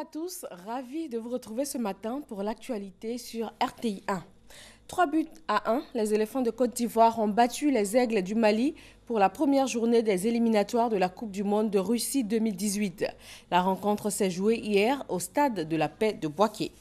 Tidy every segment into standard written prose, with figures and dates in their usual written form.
à tous, ravi de vous retrouver ce matin pour l'actualité sur RTI 1. 3-1, les éléphants de Côte d'Ivoire ont battu les aigles du Mali pour la première journée des éliminatoires de la Coupe du Monde de Russie 2018. La rencontre s'est jouée hier au stade de la Paix de Bouaké.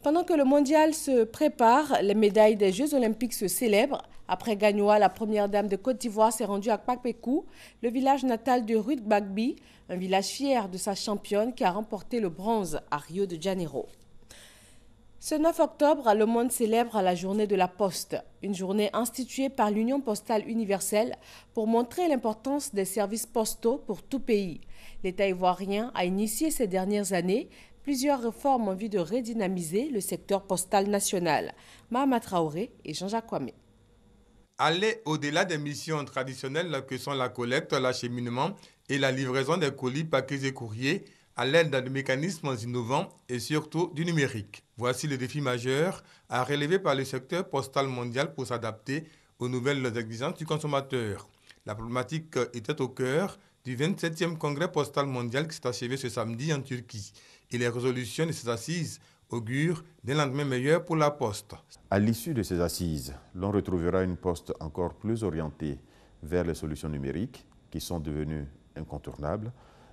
Pendant que le mondial se prépare, les médailles des Jeux Olympiques se célèbrent. Après Gagnoa, la première dame de Côte d'Ivoire s'est rendue à Kpakpékou, le village natal de Ruth Gbagbi, un village fier de sa championne qui a remporté le bronze à Rio de Janeiro. Ce 9 octobre, le monde célèbre la journée de la Poste, une journée instituée par l'Union postale universelle pour montrer l'importance des services postaux pour tout pays. L'État ivoirien a initié ces dernières années plusieurs réformes en vue de redynamiser le secteur postal national. Mahama Traoré et Jean-Jacques Kwame. Aller au-delà des missions traditionnelles que sont la collecte, l'acheminement et la livraison des colis, paquets et courriers à l'aide de mécanismes innovants et surtout du numérique. Voici le défi majeur à relever par le secteur postal mondial pour s'adapter aux nouvelles exigences du consommateur. La problématique était au cœur du 27e congrès postal mondial qui s'est achevé ce samedi en Turquie. Et les résolutions de ces assises augurent d'un lendemain meilleur pour la Poste. À l'issue de ces assises, l'on retrouvera une Poste encore plus orientée vers les solutions numériques qui sont devenues incontournables,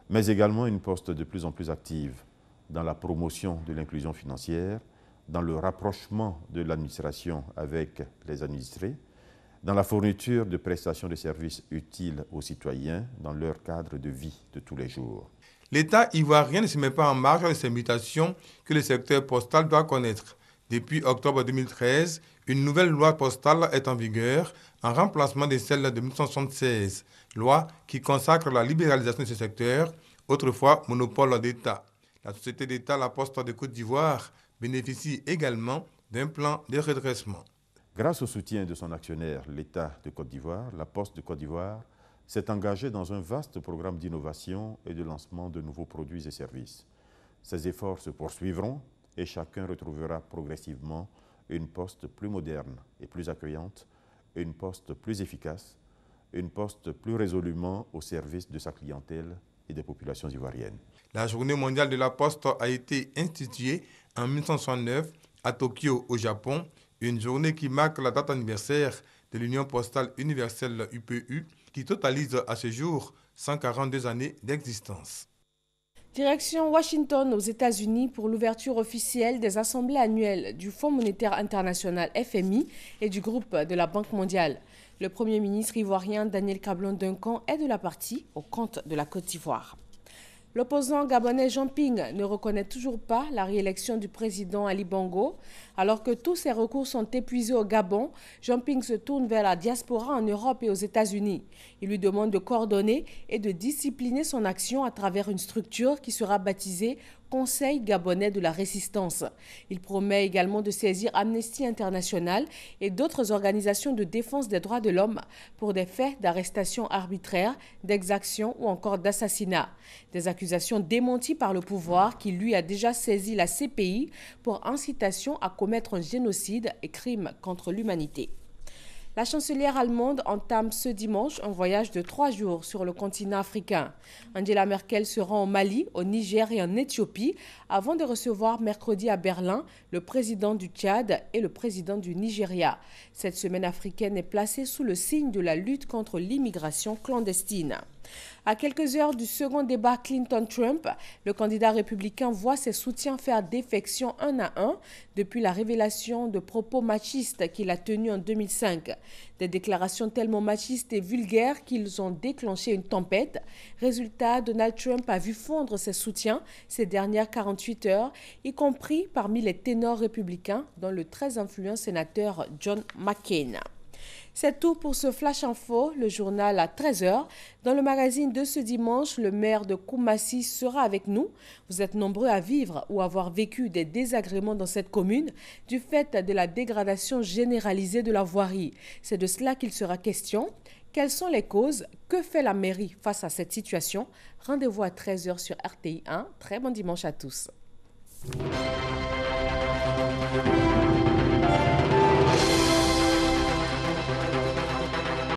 mais également une Poste de plus en plus active dans la promotion de l'inclusion financière, dans le rapprochement de l'administration avec les administrés, dans la fourniture de prestations de services utiles aux citoyens dans leur cadre de vie de tous les jours. L'État ivoirien ne se met pas en marge de ces mutations que le secteur postal doit connaître. Depuis octobre 2013, une nouvelle loi postale est en vigueur en remplacement de celle de 1976, loi qui consacre la libéralisation de ce secteur, autrefois monopole d'État. La société d'État, la Poste de Côte d'Ivoire, bénéficie également d'un plan de redressement. Grâce au soutien de son actionnaire, l'État de Côte d'Ivoire, la Poste de Côte d'Ivoire s'est engagée dans un vaste programme d'innovation et de lancement de nouveaux produits et services. Ces efforts se poursuivront et chacun retrouvera progressivement une Poste plus moderne et plus accueillante, une Poste plus efficace, une Poste plus résolument au service de sa clientèle et des populations ivoiriennes. La Journée mondiale de la Poste a été instituée en 1969 à Tokyo, au Japon, une journée qui marque la date anniversaire de l'Union postale universelle UPU, qui totalise à ce jour 142 années d'existence. Direction Washington aux États-Unis pour l'ouverture officielle des assemblées annuelles du Fonds monétaire international FMI et du groupe de la Banque mondiale. Le Premier ministre ivoirien Daniel Cablon-Duncan est de la partie au compte de la Côte d'Ivoire. L'opposant gabonais Jean Ping ne reconnaît toujours pas la réélection du président Ali Bongo. Alors que tous ses recours sont épuisés au Gabon, Jean Ping se tourne vers la diaspora en Europe et aux États-Unis. Il lui demande de coordonner et de discipliner son action à travers une structure qui sera baptisée Conseil gabonais de la résistance. Il promet également de saisir Amnesty International et d'autres organisations de défense des droits de l'homme pour des faits d'arrestation arbitraire, d'exaction ou encore d'assassinat. Des accusations démenties par le pouvoir qui lui a déjà saisi la CPI pour incitation à commettre un génocide et crime contre l'humanité. La chancelière allemande entame ce dimanche un voyage de 3 jours sur le continent africain. Angela Merkel se rend au Mali, au Niger et en Éthiopie avant de recevoir mercredi à Berlin le président du Tchad et le président du Nigeria. Cette semaine africaine est placée sous le signe de la lutte contre l'immigration clandestine. À quelques heures du second débat Clinton-Trump, le candidat républicain voit ses soutiens faire défection un à un depuis la révélation de propos machistes qu'il a tenus en 2005. Des déclarations tellement machistes et vulgaires qu'ils ont déclenché une tempête. Résultat, Donald Trump a vu fondre ses soutiens ces dernières 48 heures, y compris parmi les ténors républicains, dont le très influent sénateur John McCain. C'est tout pour ce Flash Info, le journal à 13h. Dans le magazine de ce dimanche, le maire de Koumassi sera avec nous. Vous êtes nombreux à vivre ou avoir vécu des désagréments dans cette commune du fait de la dégradation généralisée de la voirie. C'est de cela qu'il sera question. Quelles sont les causes? Que fait la mairie face à cette situation? Rendez-vous à 13h sur RTI 1. Très bon dimanche à tous.